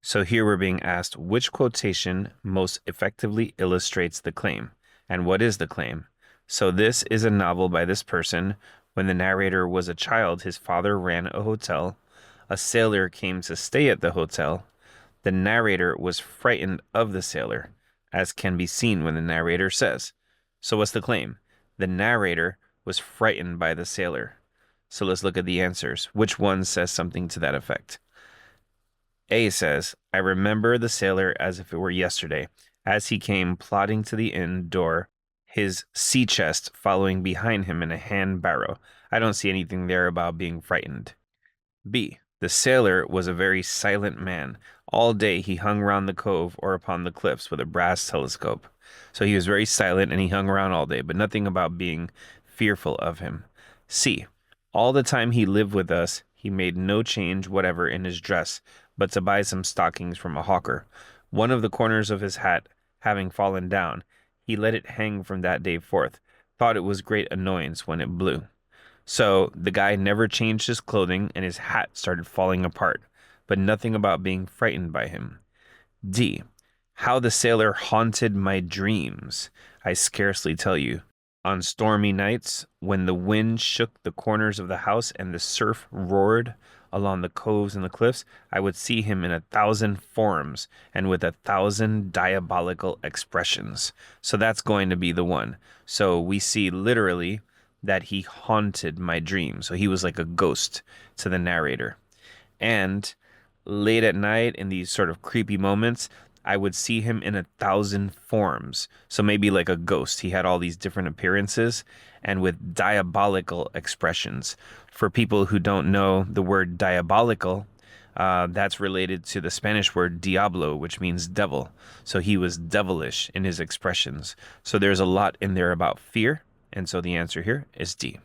So here we're being asked which quotation most effectively illustrates the claim, and what is the claim? So this is a novel by this person. When the narrator was a child, his father ran a hotel. A sailor came to stay at the hotel. The narrator was frightened of the sailor, as can be seen when the narrator says. So what's the claim? The narrator was frightened by the sailor. So let's look at the answers. Which one says something to that effect? A says, I remember the sailor as if it were yesterday, as he came plodding to the inn door, his sea chest following behind him in a hand barrow. I don't see anything there about being frightened. B. The sailor was a very silent man. All day he hung round the cove or upon the cliffs with a brass telescope. So he was very silent and he hung around all day, but nothing about being fearful of him. C. All the time he lived with us, he made no change whatever in his dress, but to buy some stockings from a hawker. One of the corners of his hat having fallen down, he let it hang from that day forth, thought it was great annoyance when it blew. So the guy never changed his clothing and his hat started falling apart, but nothing about being frightened by him. D. How the sailor haunted my dreams, I scarcely tell you. On stormy nights, when the wind shook the corners of the house and the surf roared along the coves and the cliffs, I would see him in 1,000 forms and with 1,000 diabolical expressions. So that's going to be the one. So we see literally that he haunted my dreams. So he was like a ghost to the narrator. And late at night, in these sort of creepy moments, I would see him in 1,000 forms. So maybe like a ghost. He had all these different appearances and with diabolical expressions. For people who don't know the word diabolical, that's related to the Spanish word diablo, which means devil. So he was devilish in his expressions. So there's a lot in there about fear. And so the answer here is D.